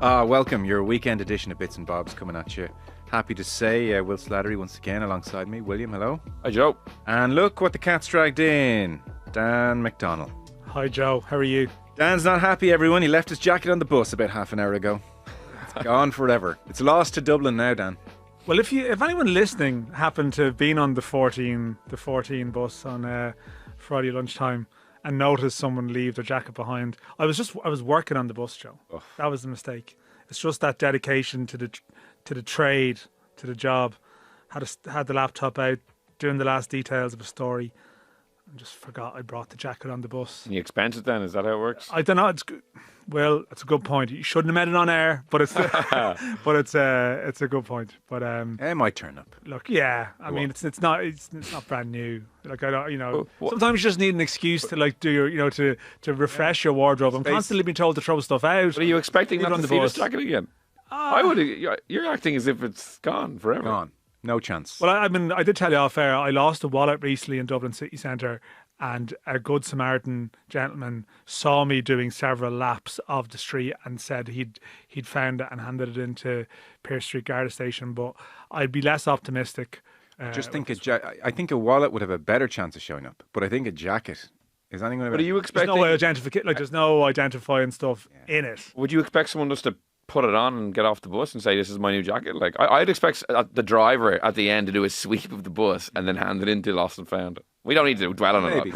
Welcome, your weekend edition of Bits and Bobs coming at you. Happy to say Will Slattery once again alongside me. William, hello. Hi, Joe. And look what the cat's dragged in. Dan McDonnell. Hi, Joe. How are you? Dan's not happy, everyone. He left his jacket on the bus about half an hour ago. It's gone forever. It's lost to Dublin now, Dan. Well, if anyone listening happened to have been on the 14 bus on Friday lunchtime and noticed someone leave their jacket behind, I was working on the bus, Joe. Oh. That was the mistake. It's just that dedication to the trade, to the job. Had the laptop out, doing the last details of a story, and just forgot I brought the jacket on the bus. And you expense it then? Is that how it works? I don't know. Well, it's a good point. You shouldn't have made it on air, but it's it's a good point. But It might turn up. look, yeah. I mean, it's not brand new. Like I don't, sometimes you just need an excuse to like do your, to refresh your wardrobe. I'm constantly being told to throw stuff out. But are you expecting Leave it not on to the see bus. this jacket again? I would. You're acting as if it's gone forever. Gone. No chance. Well, I did tell you off air. I lost a wallet recently in Dublin city centre, and a good Samaritan gentleman saw me doing several laps of the street and said he'd found it and handed it into Pearse Street Garda Station. But I'd be less optimistic. Just think I think a wallet would have a better chance of showing up, but I think a jacket is anything. But are you There's expecting? no identification. Like there's no identifying stuff in it. Would you expect someone just to put it on and get off the bus and say, "This is my new jacket"? Like I'd expect the driver at the end to do a sweep of the bus and then hand it into Lost and Found. We don't need to dwell on Maybe. it.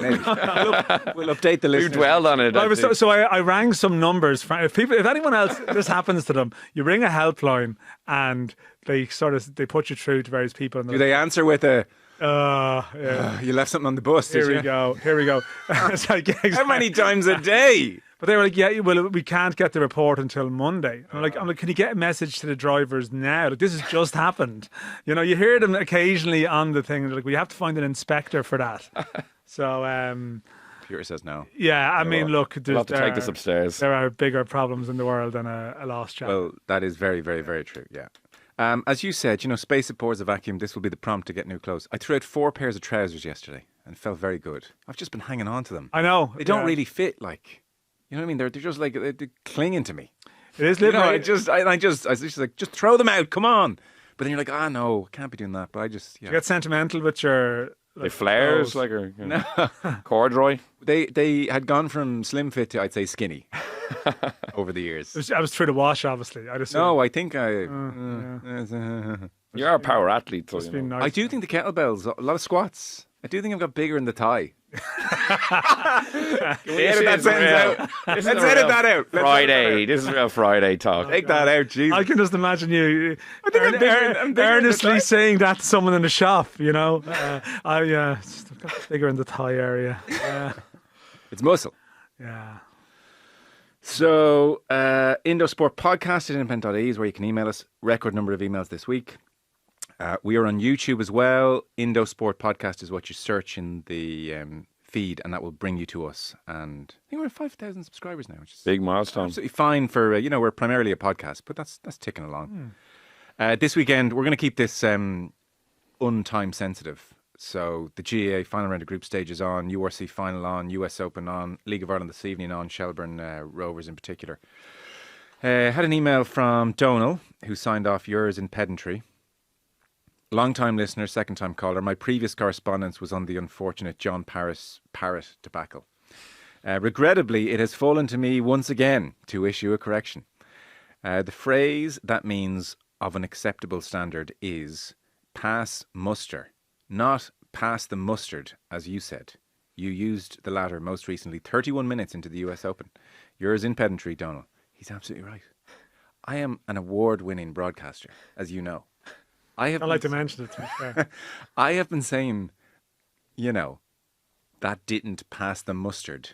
We'll update the listeners. We've dwelled on it. I rang some numbers. If anyone else this happens to them, you ring a helpline and they put you through to various people. And Do they answer with a? yeah. You left something on the bus. Here did we you? go. It's like, yeah, How exactly. many times a day? But they were like, yeah, well, we can't get the report until Monday. I'm like, can you get a message to the drivers now? Like, this has just happened. You know, you hear them occasionally on the thing. They're like, we have to find an inspector for that. So, Peter says no. yeah, I mean, look, We'll have to take this upstairs. There are bigger problems in the world than a lost jacket. Well, that is very, very, very true. Yeah. As you said, space abhors a vacuum. This will be the prompt to get new clothes. I threw out 4 pairs of trousers yesterday and felt very good. I've just been hanging on to them. I know. They don't really fit, like. You know what I mean? They're just like they're clinging to me. It is You know, liberating. I was just like, just throw them out. Come on. But then you're like, no, I can't be doing that. But I just, You get sentimental with your... They flares clothes. like corduroy. They had gone from slim fit to, I'd say, skinny over the years. I was through the wash, obviously. No, I think I. You're a power athlete, so It's you been know. nice. I do think the kettlebells, a lot of squats. I do think I've got bigger in the thigh. Edit that sentence out. Let's edit that out. Friday. This is real Friday talk. Take that out, Jesus. I can just imagine you I'm bigger in the earnestly thigh. saying that to someone in the shop, you know. I've got bigger in the thigh area. It's muscle. Yeah. So, Indosport Podcast at independent.ie is where you can email us. Record number of emails this week. We are on YouTube as well. Indosport Podcast is what you search in the feed, and that will bring you to us. And I think we're at 5,000 subscribers now, which is Big milestone. absolutely fine for, we're primarily a podcast, but that's ticking along. This weekend, we're going to keep this untime sensitive. So the GAA final round of group stage is on, URC final on, US Open on, League of Ireland this evening on, Shelburne Rovers in particular. Had an email from Donal, who signed off yours in Pedantry. Long-time listener, second-time caller. My previous correspondence was on the unfortunate John Parrott debacle. Regrettably, it has fallen to me once again to issue a correction. The phrase that means of an acceptable standard is pass muster, not pass the mustard, as you said. You used the latter most recently, 31 minutes into the US Open. Yours in Pedantry, Donal. He's absolutely right. I am an award-winning broadcaster, as you know. I like to mention it, to be fair. I have been saying, that didn't pass the mustard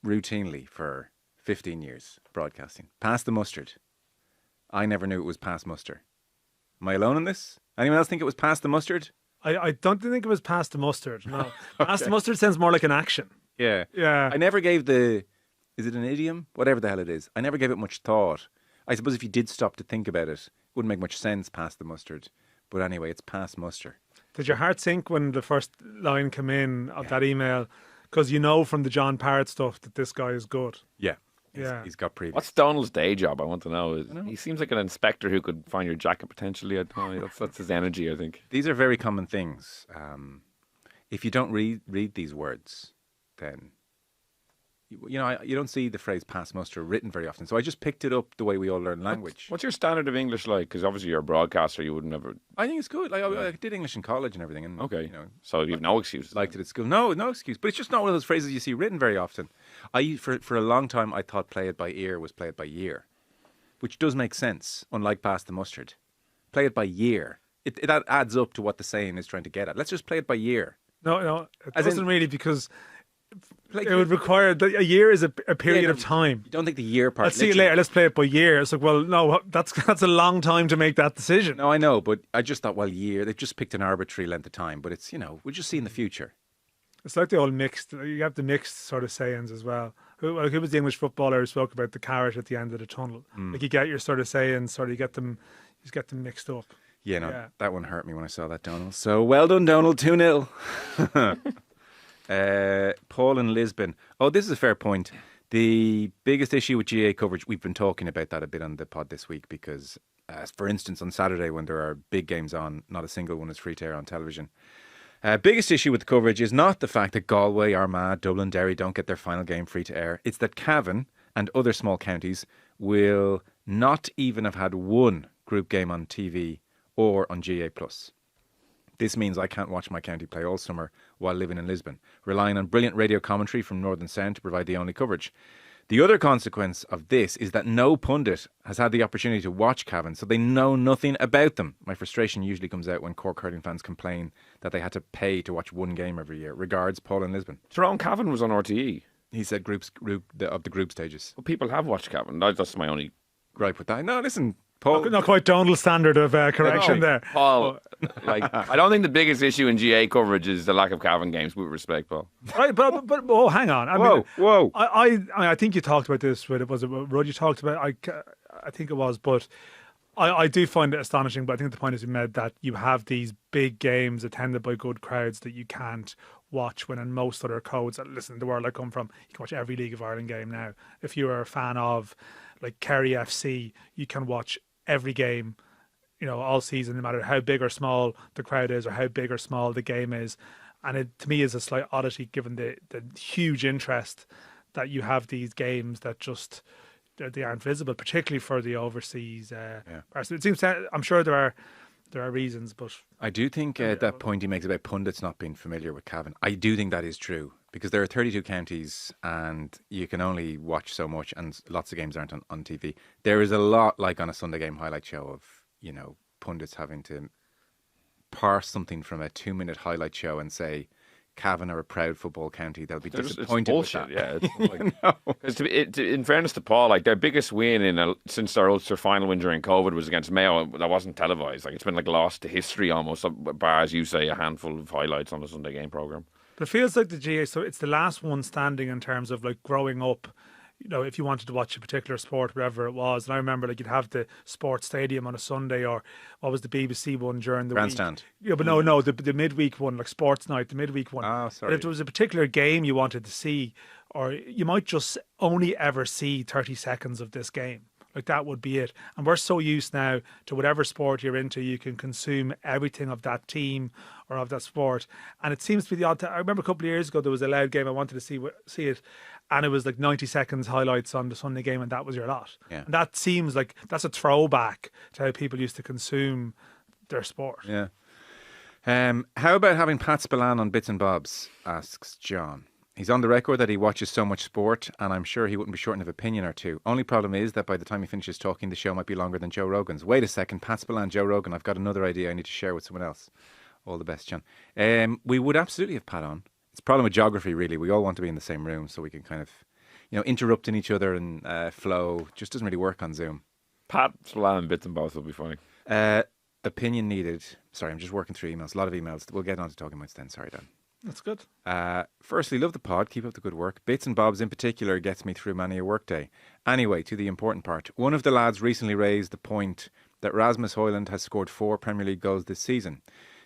routinely for 15 years broadcasting. Pass the mustard. I never knew it was pass muster. Am I alone in this? Anyone else think it was pass the mustard? I don't think it was past the mustard, no. Past the mustard sounds more like an action. Yeah. Yeah. I never gave is it an idiom? Whatever the hell it is. I never gave it much thought. I suppose if you did stop to think about it, it wouldn't make much sense past the mustard. But anyway, it's past muster. Did your heart sink when the first line came in of that email? Because you know from the John Parrott stuff that this guy is good. Yeah. He's got previous. What's Donald's day job? I want to know. He seems like an inspector who could find your jacket potentially. I don't know. That's his energy, I think. These are very common things. If you don't read these words, then you don't see the phrase "pass muster" written very often. So I just picked it up the way we all learn language. What's your standard of English like? Because obviously you're a broadcaster, you would never. I think it's good. Like I did English in college and everything. And, Okay, so you've no excuses. Liked it at school. No excuse. But it's just not one of those phrases you see written very often. For a long time I thought "play it by ear" was "play it by year," which does make sense. Unlike "pass the mustard," play it by year. That adds up to what the saying is trying to get at. Let's just play it by year. No, it As doesn't in- really, because Like, it would require a year is a period of time. You don't think the year part? Let's see it later. Let's play it by year. It's like, well, no, that's a long time to make that decision. No, I know, but I just thought, well, year. They've just picked an arbitrary length of time, but it's we'll just see in the future. It's like the old mixed. You have the mixed sort of sayings as well. Who was the English footballer who spoke about the carrot at the end of the tunnel? Like you get your sort of sayings, sort of you just get them mixed up. Yeah, that one hurt me when I saw that, Donald. So well done, Donald. 2-0. Paul in Lisbon. Oh, this is a fair point. The biggest issue with GA coverage, we've been talking about that a bit on the pod this week because, for instance, on Saturday when there are big games on, not a single one is free to air on television. Biggest issue with the coverage is not the fact that Galway, Armagh, Dublin, Derry don't get their final game free to air. It's that Cavan and other small counties will not even have had one group game on TV or on GA+. This means I can't watch my county play all summer while living in Lisbon, relying on brilliant radio commentary from Northern Sound to provide the only coverage. The other consequence of this is that no pundit has had the opportunity to watch Cavan, so they know nothing about them. My frustration usually comes out when Cork hurling fans complain that they had to pay to watch one game every year. Regards, Paul in Lisbon. Tyrone Cavan was on RTE. He said of the group stages. Well, people have watched Cavan. That's my only Gripe with that. No, listen, Paul. Not quite Donald's standard of correction there. Paul, I don't think the biggest issue in GA coverage is the lack of Cavan games. With respect, Paul. Right, but oh, hang on. Whoa. I think you talked about this. Was it Rod? You talked about. I think it was, but I do find it astonishing. But I think the point is made that you have these big games attended by good crowds that you can't watch when in most other codes. Listen, the world I come from, you can watch every League of Ireland game now. If you are a fan of like Kerry FC, you can watch every game, all season, no matter how big or small the crowd is or how big or small the game is. And it, to me, is a slight oddity given the huge interest that you have these games that just they aren't visible, particularly for the overseas person. It seems I'm sure there are reasons, but I do think that point he makes about pundits not being familiar with Cavan, I do think that is true. Because there are 32 counties and you can only watch so much and lots of games aren't on TV. There is a lot, like on a Sunday game highlight show, of, pundits having to parse something from a 2-minute highlight show and say, Cavan are a proud football county. They'll be disappointed it's bullshit, with that. Yeah. Because in fairness to Paul, their biggest win since their Ulster final win during COVID was against Mayo. That wasn't televised. It's been lost to history almost, bar, as you say, a handful of highlights on the Sunday game programme. But it feels like the GA, so it's the last one standing in terms of growing up. If you wanted to watch a particular sport, wherever it was, and I remember you'd have the sports stadium on a Sunday, or what was the BBC one during the Grandstand. week? Yeah, but no, the midweek one, like Sports Night, the midweek one. Oh, sorry. But if there was a particular game you wanted to see, or you might just only ever see 30 seconds of this game. That would be it. And we're so used now to whatever sport you're into, you can consume everything of that team or of that sport. And it seems to be the odd. I remember a couple of years ago there was a loud game I wanted to see it, and it was 90 seconds highlights on the Sunday game, and that was your lot. Yeah. And that seems like that's a throwback to how people used to consume their sport. Yeah. How about having Pat Spillane on Bits and Bobs? Asks John. He's on the record that he watches so much sport, and I'm sure he wouldn't be short of an opinion or two. Only problem is that by the time he finishes talking, the show might be longer than Joe Rogan's. Wait a second, Pat Spillane, Joe Rogan. I've got another idea I need to share with someone else. All the best, John. We would absolutely have Pat on. It's a problem with geography, really. We all want to be in the same room so we can kind of, interrupting each other and flow. Just doesn't really work on Zoom. Pat Spillane and Bits and Bobs will be funny. Opinion needed. Sorry, I'm just working through emails. A lot of emails. We'll get on to talking points then. Sorry, Dan. That's good. Firstly, love the pod. Keep up the good work. Bits and Bobs in particular gets me through many a workday. Anyway, to the important part. One of the lads recently raised the point that Rasmus Højlund has scored 4 Premier League goals this season.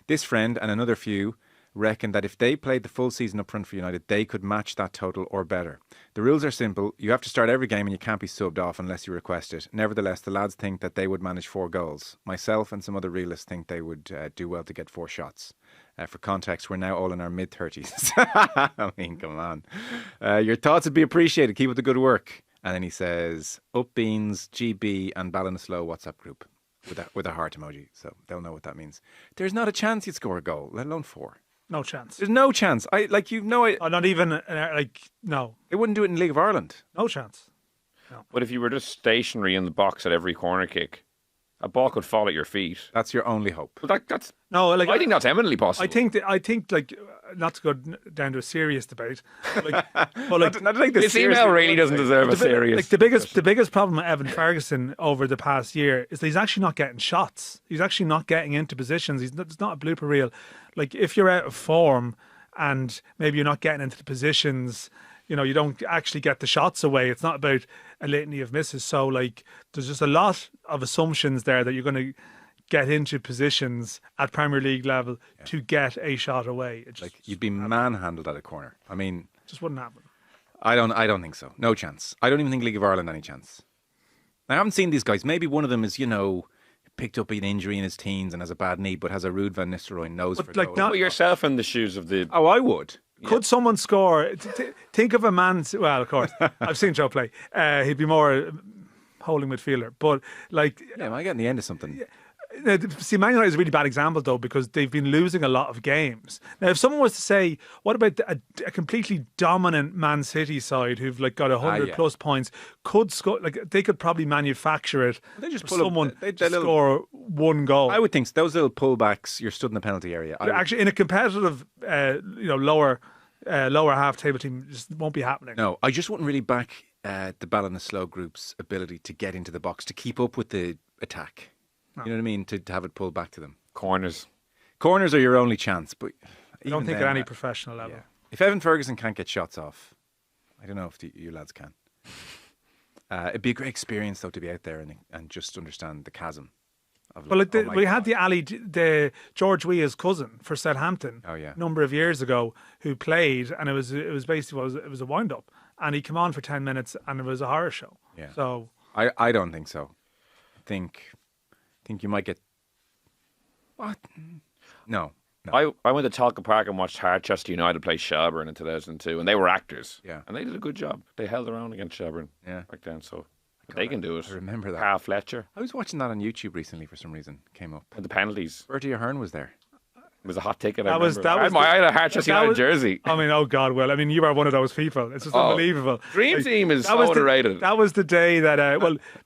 This friend and another few reckon that if they played the full season up front for United, they could match that total or better. The rules are simple. You have to start every game and you can't be subbed off unless you request it. Nevertheless, the lads think that they would manage 4 goals. Myself and some other realists think they would do well to get 4 shots. For context, we're now all in our mid-30s. I mean, come on. Your thoughts would be appreciated. Keep up the good work. And then he says, Up Beans, GB and Ballinasloe WhatsApp group with a heart emoji. So they'll know what that means. There's not a chance you'd score a goal, let alone 4. No chance. There's no chance. Not even, no. They wouldn't do it in League of Ireland. No chance. No. But if you were just stationary in the box at every corner kick, a ball could fall at your feet. That's your only hope. But that's no. Like I think that's eminently possible. I think like not to go down to a serious debate. Like, but like not to take this email really doesn't deserve a serious. Like the biggest problem with Evan Ferguson over the past year is that he's actually not getting shots. He's actually not getting into positions. It's not a blooper reel. Like if you're out of form and maybe you're not getting into the positions, you know, you don't actually get the shots away. It's not about a litany of misses. So like there's just a lot of assumptions there that you're going to get into positions at Premier League level to get a shot away. It just, like you'd be manhandled at a corner. I mean, just wouldn't happen. I don't think so. No chance. I don't even think League of Ireland any chance. I haven't seen these guys. Maybe one of them is, you know, picked up an injury in his teens and has a bad knee, but has a Ruud van Nistelrooy nose but for like goal. Put yourself in the shoes of the. Oh, I would. Could someone score? Think of a man. Well, of course, I've seen Joe play. He'd be more holding midfielder, but like, yeah, I get in the end of something. See, Man United is a really bad example though because they've been losing a lot of games. Now, if someone was to say, "What about a completely dominant Man City side who've like got 100 plus points, could score? Like they could probably manufacture it. They just for someone to little, score 1 goal. I would think so. Those little pullbacks. You're stood in the penalty area. Actually, in a competitive, lower half table team, just won't be happening. No, I just wouldn't really back the Ballinasloe group's ability to get into the box to keep up with the attack. No. You know what I mean? To have it pulled back to them. Corners are your only chance. But I don't think at any professional level. Yeah. If Evan Ferguson can't get shots off, I don't know if you lads can. It'd be a great experience though to be out there and just understand the chasm. Well, we had the George Weah's cousin for Southampton. Oh yeah, number of years ago, who played, and it was basically it was a wind up, and he came on for 10 minutes, and it was a horror show. Yeah. So I don't think so. I think you might get what? No. I went to Talca Park and watched Harchester United play Shelburne in 2002, and they were actors. Yeah, and they did a good job. They held their own against Shelburne. Yeah, back then. So. They can do it. I remember that. Carl Fletcher. I was watching that on YouTube recently for some reason. Came up. And the penalties. Bertie Ahern was there. It was a hot ticket. I had a Harchester United jersey. I mean, oh God, Will. I mean, you are one of those people. It's just unbelievable. Dream Team is so underrated. That was the day that,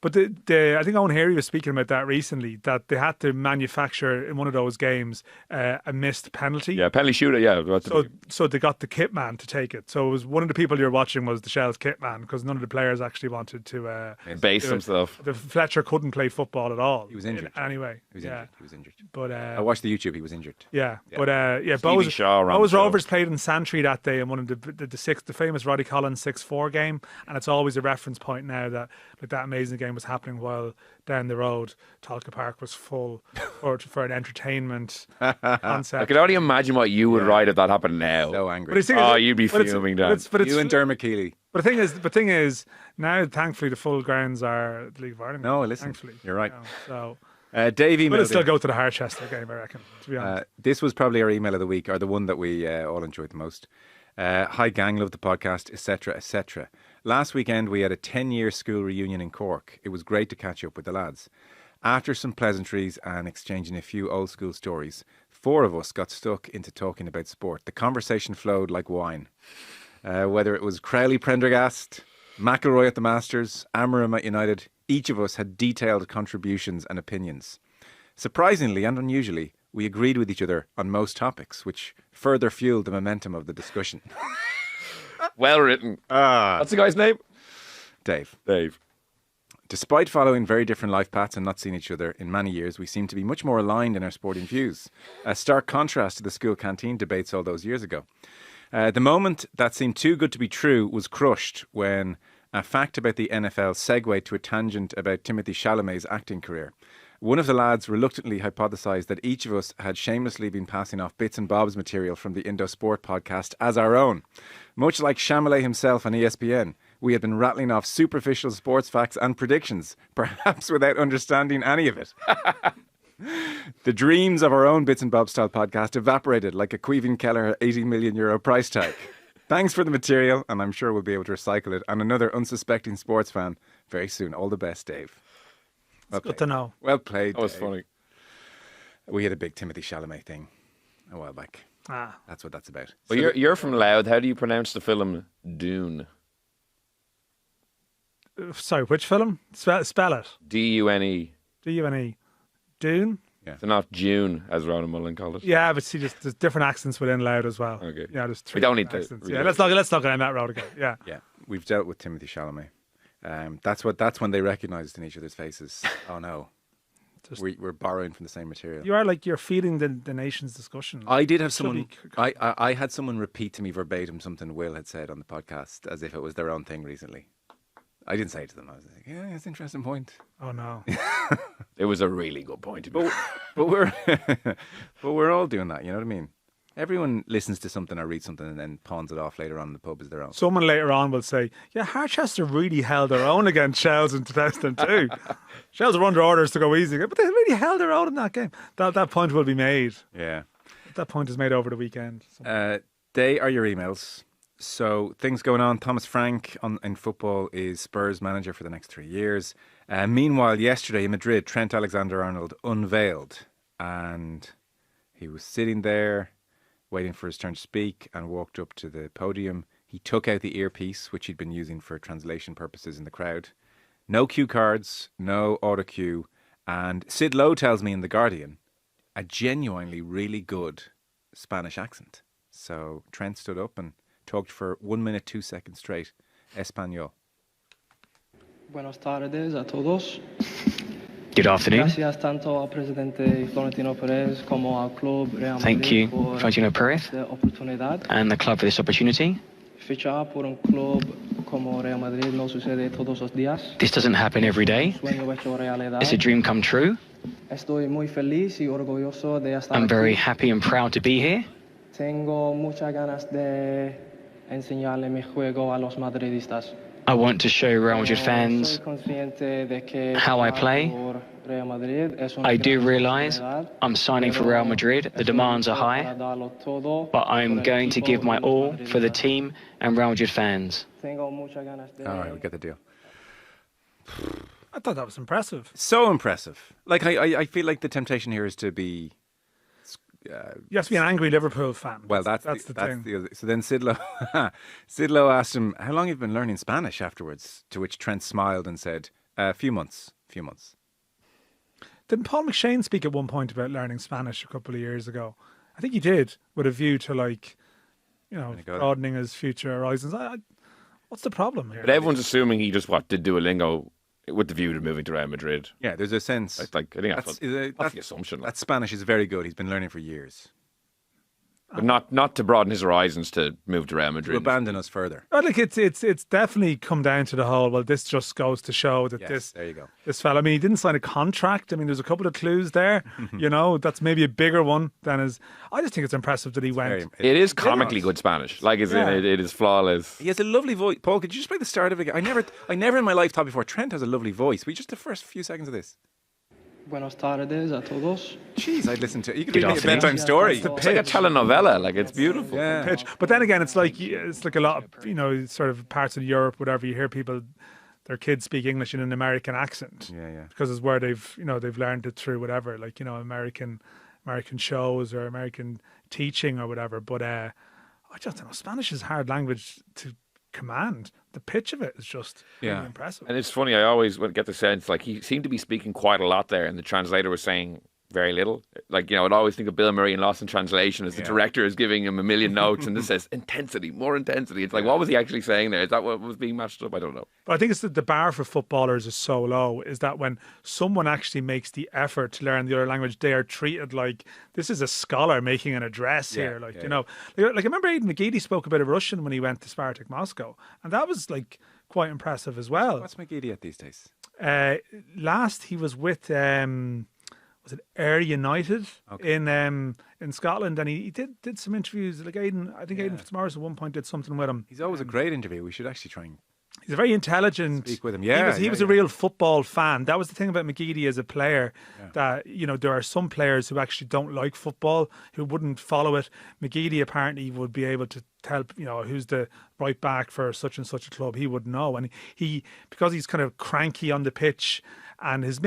but I think Owen Harry was speaking about that recently, that they had to manufacture in one of those games a missed penalty. Yeah, penalty shooter, yeah. So they got the kit man to take it. So it was one of the people you were watching was the Shell's kit man because none of the players actually wanted to base himself. The Fletcher couldn't play football at all. He was injured. Anyway. He was injured. But I watched the YouTube, he was injured. Yeah. But Bowes Rovers played in Santry that day in one of the famous Roddy Collins 6-4 game, and it's always a reference point now that like that amazing game was happening while down the road Talca Park was full for an entertainment concept. I can only imagine what you would write if that happened now. So angry. You'd be fuming down. You and Dermot Keeley. But the thing is now thankfully the full grounds are the League of Ireland. No, listen, thankfully, you're right. So. Dave emailed. We'll still go to the Harchester game, I reckon, to be honest. This was probably our email of the week, or the one that we all enjoyed the most. Hi gang, love the podcast, etc, etc. Last weekend we had a 10-year school reunion in Cork. It was great to catch up with the lads. After some pleasantries and exchanging a few old school stories, 4 of us got stuck into talking about sport. The conversation flowed like wine. Whether it was Crowley Prendergast, McIlroy at the Masters, Amorim at United, each of us had detailed contributions and opinions. Surprisingly and unusually, we agreed with each other on most topics, which further fueled the momentum of the discussion. Well written. What's the guy's name? Dave. Despite following very different life paths and not seeing each other in many years, we seem to be much more aligned in our sporting views. A stark contrast to the school canteen debates all those years ago. The moment that seemed too good to be true was crushed when a fact about the NFL segued to a tangent about Timothée Chalamet's acting career. One of the lads reluctantly hypothesised that each of us had shamelessly been passing off bits and bobs material from the Indo Sport podcast as our own. Much like Chamelet himself on ESPN, we had been rattling off superficial sports facts and predictions, perhaps without understanding any of it. The dreams of our own Bits and Bobs style podcast evaporated like a Queven Keller €80 million price tag. Thanks for the material, and I'm sure we'll be able to recycle it on another unsuspecting sports fan very soon. All the best, Dave. Well Good to know. Well played, That was Dave. funny. We had a big Timothy Chalamet thing a while back. Ah, That's what that's about. Well, you're from Louth. How do you pronounce the film Dune? sorry, which film? Spell it. Dune. D-U-N-E. Dune? So not June, as Ronan Mullen called it. Yeah, but see, there's different accents within Loud as well. Okay. Yeah, there's three We don't need different to accents. read Yeah, it. let's not go down that road again. Yeah. Yeah, we've dealt with Timothy Chalamet. That's when they recognised in each other's faces. Oh no, Just- we're borrowing from the same material. You are like, you're feeding the nation's discussion. I did have Should someone. be- I had someone repeat to me verbatim something Will had said on the podcast, as if it was their own thing recently. I didn't say it to them. I was like, "Yeah, it's an interesting point." Oh, no. It was a really good point. But we're but we're all doing that. You know what I mean? Everyone listens to something or reads something and then pawns it off later on in the pub as their own. Someone later on will say, yeah, Harchester really held their own against Shells in 2002. Shells were under orders to go easy, but they really held their own in that game. That point will be made. Yeah. That point is made over the weekend. So. They are your emails. So things going on. Thomas Frank in football is Spurs manager for the next 3 years. Meanwhile, yesterday in Madrid, Trent Alexander-Arnold unveiled, and he was sitting there waiting for his turn to speak and walked up to the podium. He took out the earpiece, which he'd been using for translation purposes in the crowd. No cue cards, no auto cue, and Sid Lowe tells me in The Guardian, a genuinely really good Spanish accent. So Trent stood up and talked for 1 minute, 2 seconds straight, Espanol. Buenas tardes a todos. Good afternoon. Gracias tanto al presidente Florentino Perez como al club Real Madrid Thank you, por Florentino Perez, esta oportunidad. and the club for this opportunity. Fichar por un club como Real Madrid no sucede todos los días. This doesn't happen every day. Sueño hecho realidad. It's a dream come true. Estoy muy feliz y orgulloso de estar I'm very aquí. happy and proud to be here. Tengo muchas ganas de enseñarle mi juego a los madridistas. I want to show Real Madrid fans Soy consciente de que how I jugar play. por Real Madrid es una I do gran realise responsabilidad, I'm signing for pero Real Madrid. The estoy demands are listo para high, darlo todo but I'm por el going to equipo give my y los all for the madridistas. team and Real Madrid fans. Tengo muchas ganas de All right, we get the deal. I thought that was impressive. So impressive. Like, I feel like the temptation here is to be... You have to be an angry Liverpool fan. Well, that's the thing. the other. So then Sid Lowe asked him, how long have you been learning Spanish afterwards? To which Trent smiled and said, a few months. Didn't Paul McShane speak at one point about learning Spanish a couple of years ago? I think he did, with a view to, like, you know, go there. broadening his future horizons. What's the problem here? But everyone's assuming he just did Duolingo with the view to moving to Real Madrid. Yeah, there's a sense. I think that's that's the assumption. that Spanish is very good. He's been learning for years. But not to broaden his horizons to move to Real To Madrid. abandon us further. Well, like it's definitely come down to the whole. Well, this just goes to show that Yes, there you go. this fella. I mean, he didn't sign a contract. I mean, there's a couple of clues there. You know, that's maybe a bigger one than his. I just think it's impressive that he went. It is comically good Spanish. Like Yeah. it is flawless. He has a lovely voice. Paul, could you just play the start of it again? I never in my life thought before Trent has a lovely voice. We just the first few seconds of this. Buenas tardes a todos. Jeez, I'd listen to it. You could Good read me a afternoon. bedtime story. It's the It's like a telenovela. Like it's beautiful. Yeah. Pitch. But then again, it's like a lot of, you know, sort of parts of Europe, whatever. You hear people, their kids speak English in an American accent. Yeah. Because it's where they've learned it through whatever, like, you know, American shows or American teaching or whatever. But I just don't know. Spanish is a hard language to command. The pitch of it is just really Yeah. impressive. And it's funny, I always would get the sense like he seemed to be speaking quite a lot there, and the translator was saying very little. Like, you know, I'd always think of Bill Murray in Lost in Translation as the director is giving him a million notes, and this says intensity, more intensity. It's like, what was he actually saying there? Is that what was being matched up? I don't know. But I think it's that the bar for footballers is so low, is that when someone actually makes the effort to learn the other language, they are treated like this is a scholar making an address here. Like, you know, like I remember Aidan McGeady spoke a bit of Russian when he went to Spartak Moscow, and that was like quite impressive as well. What's McGeady at these days? Last he was with was it Ayr United in Scotland, and he did some interviews. Like Aidan, I think Aidan Fitzmaurice at one point did something with him. He's always a great interview. We should actually try and He's a very intelligent. speak with him. He was a real football fan. That was the thing about McGeady as a player. That there are some players who actually don't like football, who wouldn't follow it. McGeady apparently would be able to tell who's the right back for such and such a club. He would know, and he because he's kind of cranky on the pitch, and his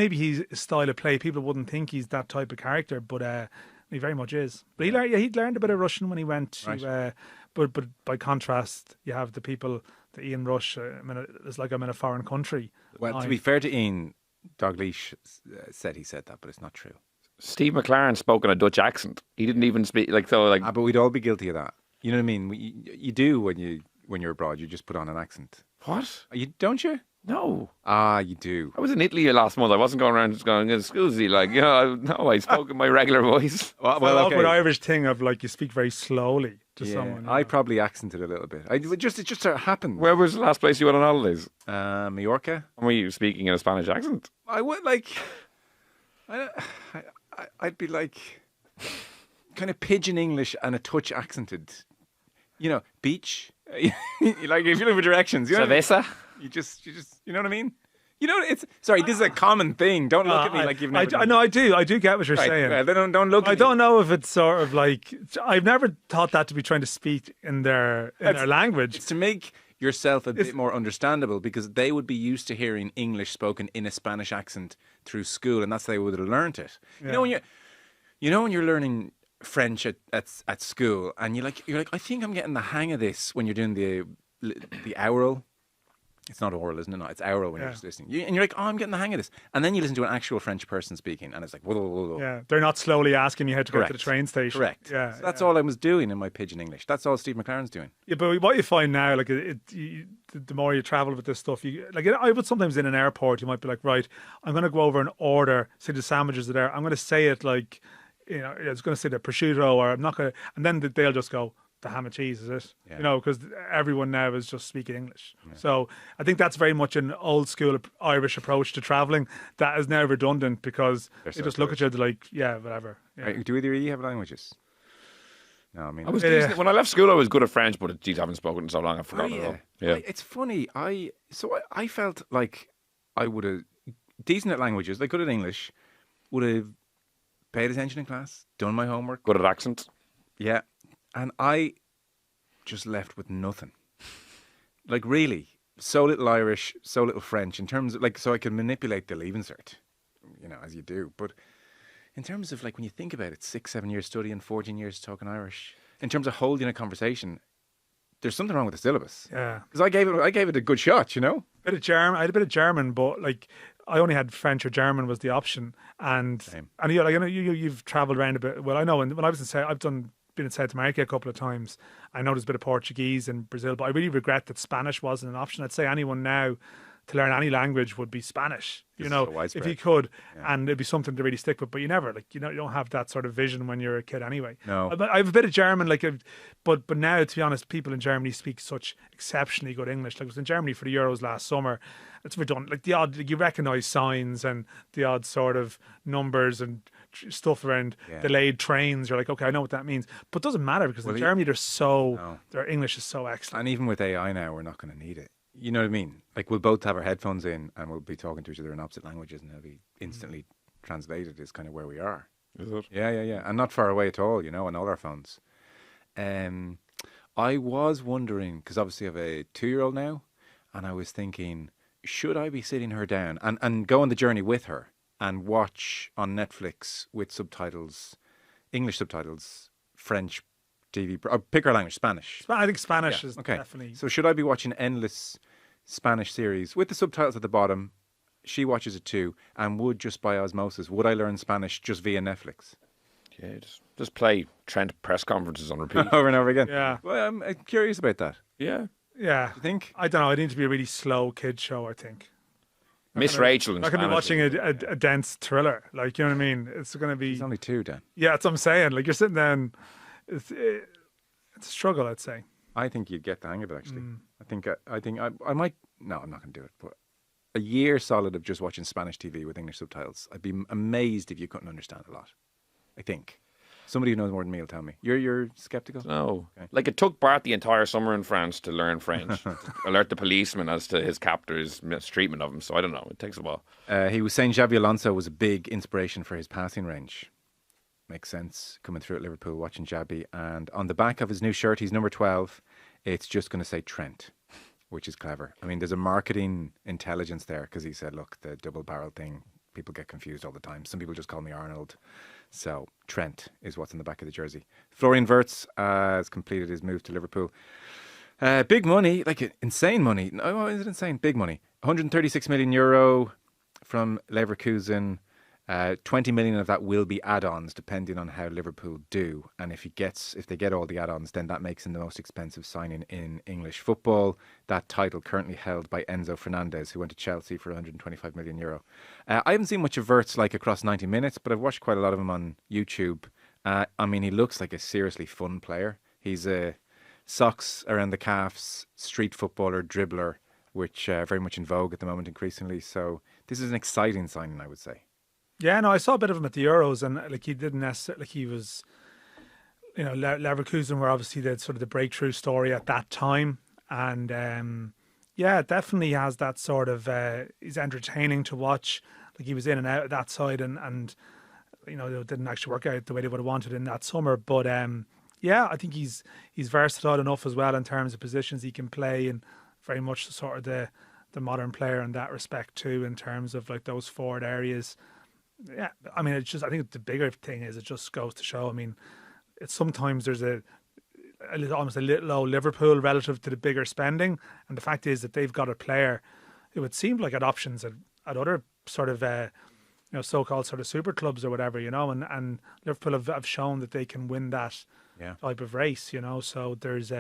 style of play, people wouldn't think he's that type of character, but he very much is. But he'd learned a bit of Russian when he went to. But by contrast, you have the people. Ian Rush, it's like I'm in a foreign country. Well, to be fair to Ian, Dalglish said he said that, but it's not true. Steve McLaren spoke in a Dutch accent. He didn't even speak but we'd all be guilty of that. You know what I mean? You do when you're abroad. You just put on an accent. What? You don't you? No. You do. I was in Italy last month. I wasn't going around just going, "Scusi," no, I spoke in my regular voice. Well, the awkward Irish thing of you speak very slowly to someone. I probably accented a little bit. It just sort of happened. Where was the last place you went on holidays? Mallorca. And were you speaking in a Spanish accent? I would I'd be kind of pidgin English and a touch accented. Beach. If you look for directions. Cerveza? You just, you know what I mean? This is a common thing. Don't look at me like you've never. I know, I do get what you're saying. Don't look at me. I don't know if it's sort of I've never thought that to be trying to speak in their language. It's to make yourself a bit more understandable, because they would be used to hearing English spoken in a Spanish accent through school, and that's how they would have learned it. Yeah. When you're learning French at school, and you're like, I think I'm getting the hang of this when you're doing the oral. It's not oral, isn't it? No, it's oral when you're just listening. And you're like, oh, I'm getting the hang of this. And then you listen to an actual French person speaking, and it's like, whoa, whoa, whoa. Yeah, they're not slowly asking you how to go to the train station. Correct. Yeah, so that's all I was doing in my pidgin English. That's all Steve McLaren's doing. Yeah, but what you find now, the more you travel with this stuff, I would sometimes in an airport, you might be like, right, I'm going to go over and order, say the sandwiches are there. I'm going to say it it's going to say the prosciutto, or I'm not going to, and then they'll just go, the ham and cheese, is it? Yeah. Because everyone now is just speaking English. Yeah. So I think that's very much an old school Irish approach to travelling that is now redundant, because they just look at you, they're like, yeah, whatever. Yeah. Right, do either of you have languages? No, I mean, when I left school, I was good at French, but I haven't spoken in so long, I've forgotten it all. Yeah. It's funny. I felt like I would have decent at languages, good at English, would have paid attention in class, done my homework, good at accents. Yeah. And I just left with nothing. Really, so little Irish, so little French, in terms of, so I can manipulate the leaving cert, as you do. But in terms of, when you think about it, 6-7 years studying, 14 years talking Irish, in terms of holding a conversation, there's something wrong with the syllabus. Yeah. Because I gave it a good shot, Bit of German. I had a bit of German, but, I only had French or German was the option. And Same. And you've travelled around a bit. Well, I know when I was in I've been in South America a couple of times. I know there's a bit of Portuguese in Brazil, but I really regret that Spanish wasn't an option. I'd say anyone now to learn any language would be Spanish, if you could, and it'd be something to really stick with. But you never, you don't have that sort of vision when you're a kid anyway. No. I have a bit of German, but now, to be honest, people in Germany speak such exceptionally good English. I was in Germany for the Euros last summer. It's redundant. You recognise signs and the odd sort of numbers and stuff around delayed trains. You're like, okay, I know what that means, but it doesn't matter, because in Germany their English is so excellent. And even with AI now, we're not going to need it. You know what I mean? We'll both have our headphones in and we'll be talking to each other in opposite languages, and it'll be instantly translated. Is kind of where we are. Is it? Yeah, and not far away at all. On all our phones. I was wondering, because obviously I have a 2-year-old now, and I was thinking, should I be sitting her down and go on the journey with her and watch on Netflix with subtitles, English subtitles, French TV, or pick her language, Spanish. I think Spanish is definitely. So should I be watching endless Spanish series with the subtitles at the bottom? She watches it too, and would just by osmosis, would I learn Spanish just via Netflix? Yeah, just play Trent press conferences on repeat. Over and over again. Yeah. Well, I'm curious about that. Yeah. Yeah. You think? I don't know. It needs to be a really slow kid show, I think. Miss Rachel in Spanish. I could be watching a dense thriller. You know what I mean? It's going to be... It's only 2, Dan. Yeah, that's what I'm saying. You're sitting there and it's a struggle, I'd say. I think you'd get the hang of it, actually. I think I might... No, I'm not going to do it, but a year solid of just watching Spanish TV with English subtitles, I'd be amazed if you couldn't understand a lot. I think. Somebody who knows more than me will tell me. You're skeptical? No. Okay. Like, it took Bart the entire summer in France to learn French, to alert the policeman as to his captor's mistreatment of him. So I don't know. It takes a while. He was saying Xabi Alonso was a big inspiration for his passing range. Makes sense. Coming through at Liverpool, watching Xabi. And on the back of his new shirt, he's number 12. It's just going to say Trent, which is clever. I mean, there's a marketing intelligence there because he said, look, the double barrel thing, people get confused all the time. Some people just call me Arnold. So Trent is what's on the back of the jersey. Florian Wirtz has completed his move to Liverpool. Big money, like insane money. No, is it insane? Big money. 136 million euro from Leverkusen. 20 million of that will be add-ons, depending on how Liverpool do. And if they get all the add-ons, then that makes him the most expensive signing in English football. That title currently held by Enzo Fernandez, who went to Chelsea for 125 million euro. I haven't seen much of Wirtz like across 90 minutes, but I've watched quite a lot of him on YouTube. I mean, he looks like a seriously fun player. He's a socks around the calves, street footballer, dribbler, which are very much in vogue at the moment increasingly. So this is an exciting signing, I would say. Yeah, no, I saw a bit of him at the Euros, and like he didn't necessarily, like he was, Leverkusen were obviously the sort of the breakthrough story at that time, and yeah, definitely has that sort of. He's entertaining to watch. Like he was in and out of that side, and it didn't actually work out the way they would have wanted in that summer. But yeah, I think he's versatile enough as well in terms of positions he can play, and very much sort of the modern player in that respect too, in terms of like those forward areas. Yeah, I mean, it's just, I think the bigger thing is it just goes to show. I mean, it's sometimes there's almost a little low Liverpool relative to the bigger spending, and the fact is that they've got a player who would seem like had options at other sort of so-called sort of super clubs or whatever, and Liverpool have shown that they can win that type of race, So there's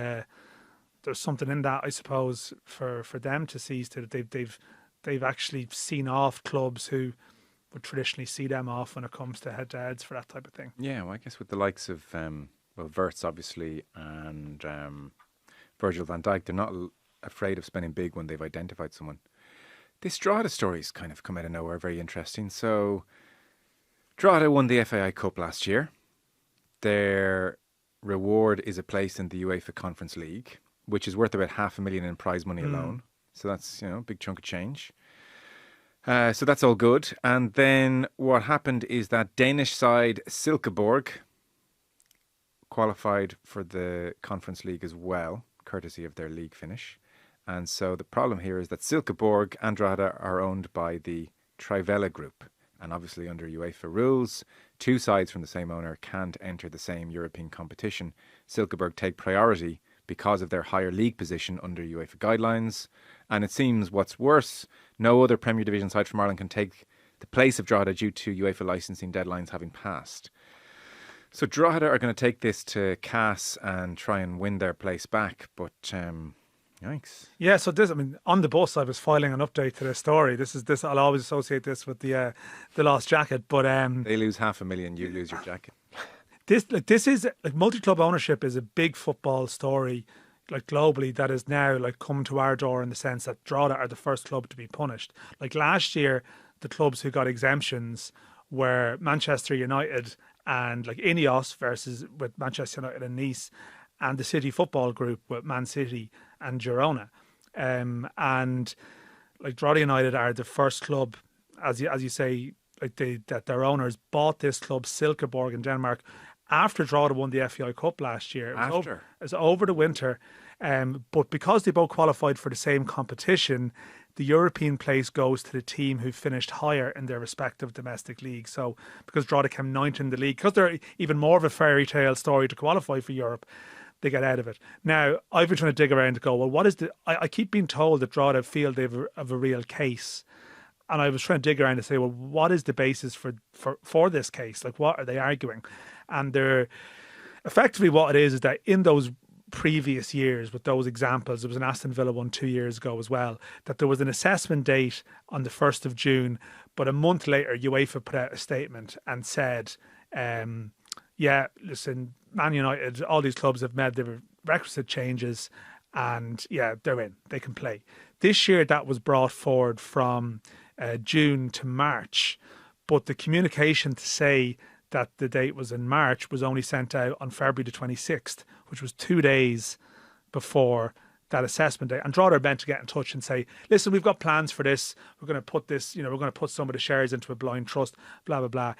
something in that, I suppose, for them to seize to that they've actually seen off clubs who would traditionally see them off when it comes to head-to-heads for that type of thing. Yeah, well, I guess with the likes of Wirtz, obviously, and Virgil van Dijk, they're not afraid of spending big when they've identified someone. This Drogheda story's kind of come out of nowhere, very interesting. So, Drogheda won the FAI Cup last year. Their reward is a place in the UEFA Conference League, which is worth about $500,000 in prize money alone. So that's, a big chunk of change. So that's all good. And then what happened is that Danish side Silkeborg qualified for the Conference League as well, courtesy of their league finish. And so the problem here is that Silkeborg and Drogheda are owned by the Trivella Group. And obviously under UEFA rules, two sides from the same owner can't enter the same European competition. Silkeborg take priority because of their higher league position under UEFA guidelines. And it seems what's worse, no other Premier Division side from Ireland can take the place of Drogheda due to UEFA licensing deadlines having passed. So Drogheda are going to take this to CAS and try and win their place back. But yikes. Yeah, so this, I mean, on the bus I was filing an update to this story. This I'll always associate this with the lost jacket. But they lose $500,000, you lose your jacket. This is like multi-club ownership is a big football story, like globally, that has now like come to our door in the sense that Drogheda are the first club to be punished. Like last year, the clubs who got exemptions were Manchester United and like Ineos with Manchester United and Nice, and the City Football Group with Man City and Girona. And like Drogheda United are the first club, as you say, like that their owners bought this club, Silkeborg in Denmark, after Drogheda won the FAI Cup last year. It was over the winter. But because they both qualified for the same competition, the European place goes to the team who finished higher in their respective domestic league. So because Drogheda came ninth in the league, because they're even more of a fairy tale story to qualify for Europe, they get out of it. Now, I've been trying to dig around to go, well, what is I keep being told that Drogheda feel they have a real case. And I was trying to dig around to say, well, what is the basis for this case? Like, what are they arguing? And they're effectively what it is that in those previous years with those examples, there was an Aston Villa one 2 years ago as well, that there was an assessment date on the 1st of June, but a month later UEFA put out a statement and said, yeah, listen, Man United, all these clubs have made the requisite changes and yeah, they're in. They can play. This year, that was brought forward from June to March, but the communication to say that the date was in March was only sent out on February the 26th, which was 2 days before that assessment day. And Drogheda are meant to get in touch and say, listen, we've got plans for this. We're going to put this, we're going to put some of the shares into a blind trust, blah, blah, blah.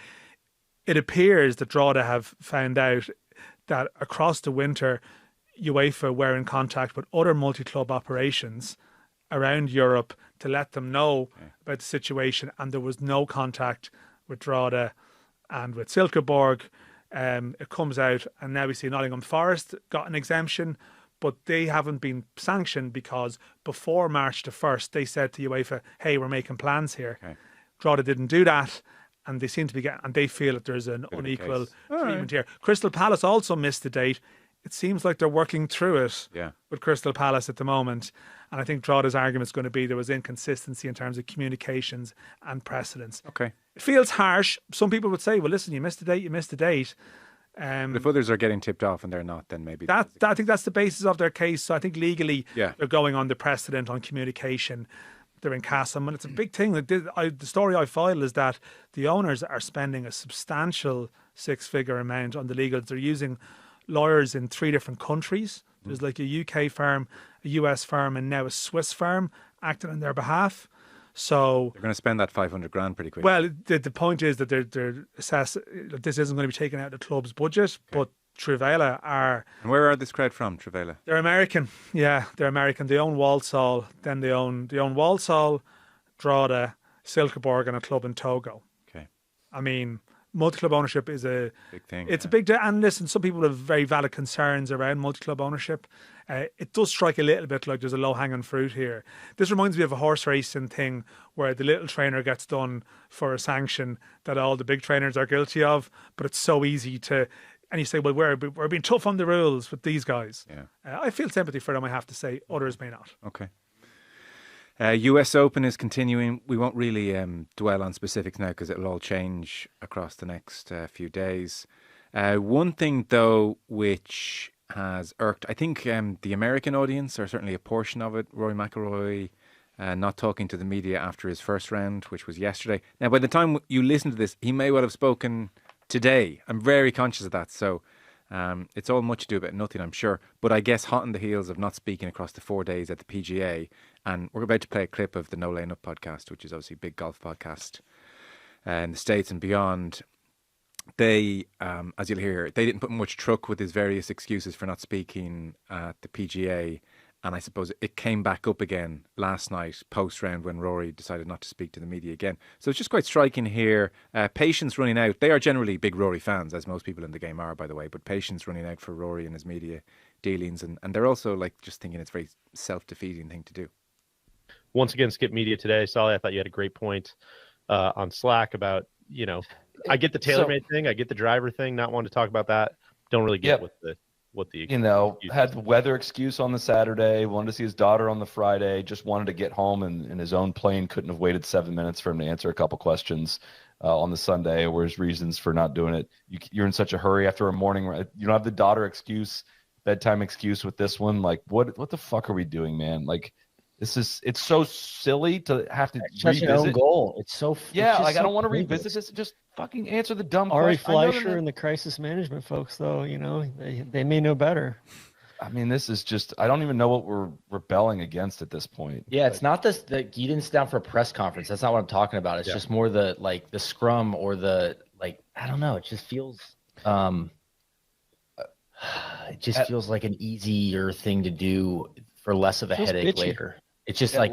It appears that Drogheda have found out that across the winter, UEFA were in contact with other multi-club operations around Europe to let them know about the situation, and there was no contact with Drogheda and with Silkeborg. It comes out, and now we see Nottingham Forest got an exemption, but they haven't been sanctioned because before March the 1st, they said to UEFA, hey, we're making plans here. Okay. Drogheda didn't do that, and they seem to be getting, and they feel that there's an unequal treatment here. Crystal Palace also missed the date. It seems like they're working through it with Crystal Palace at the moment. And I think Drogheda's argument is going to be there was inconsistency in terms of communications and precedence. Okay. It feels harsh. Some people would say, well, listen, you missed the date, you missed the date. But if others are getting tipped off and they're not, then maybe... I think that's the basis of their case. So I think legally they're going on the precedent on communication. They're in Castle. And it's a big thing. The story I filed is that the owners are spending a substantial six-figure amount on the legals. They're using lawyers in 3 different countries. There's like a UK firm, a US firm, and now a Swiss firm acting on their behalf. So they're going to spend that 500 grand pretty quick. Well, the point is that they're assess that this isn't going to be taken out of the club's budget, but Trevela are. And where are this crowd from, Trevela? They're American. Yeah, they're American. They own Walsall. Then they own Walsall, Drogheda, Silkeborg, and a club in Togo. Okay. I mean, multi-club ownership is a big thing. It's a big deal. And listen, some people have very valid concerns around multi-club ownership. It does strike a little bit like there's a low-hanging fruit here. This reminds me of a horse racing thing where the little trainer gets done for a sanction that all the big trainers are guilty of, but it's so easy to... And you say, well, we're being tough on the rules with these guys. Yeah. I feel sympathy for them, I have to say. Others may not. Okay. US Open is continuing. We won't really dwell on specifics now because it'll all change across the next few days. One thing, though, which has irked, I think, the American audience, or certainly a portion of it, Rory McIlroy not talking to the media after his first round, which was yesterday. Now, by the time you listen to this, he may well have spoken today. I'm very conscious of that. So it's all much ado about nothing, I'm sure. But I guess hot on the heels of not speaking across the 4 days at the PGA. And we're about to play a clip of the No Lane Up podcast, which is obviously a big golf podcast in the States and beyond. They, as you'll hear, they didn't put much truck with his various excuses for not speaking at the PGA. And I suppose it came back up again last night, post-round, when Rory decided not to speak to the media again. So it's just quite striking here. Patience running out. They are generally big Rory fans, as most people in the game are, by the way. But patience running out for Rory and his media dealings. And they're also like just thinking it's a very self-defeating thing to do. Once again, skip media today. Solly, I thought you had a great point on Slack about, I get the TaylorMade thing. I get the driver thing. Not wanting to talk about that. Don't really get what the had the weather excuse on the Saturday, wanted to see his daughter on the Friday, just wanted to get home, and in his own plane couldn't have waited 7 minutes for him to answer a couple questions on the Sunday, or his reasons for not doing it. You're in such a hurry after a morning. You don't have the daughter excuse, bedtime excuse with this one. Like, what the fuck are we doing, man? Like, it's so silly to have to such an own goal. It's so I don't want to revisit this. Just fucking answer the dumb Ari question. Fleischer and the crisis management folks, though, they may know better. I mean, this is just, I don't even know what we're rebelling against at this point. Yeah, it's not this that you didn't sit down for a press conference. That's not what I'm talking about. It's just more the scrum or I don't know. It just feels feels like an easier thing to do for less of a headache later. It's just like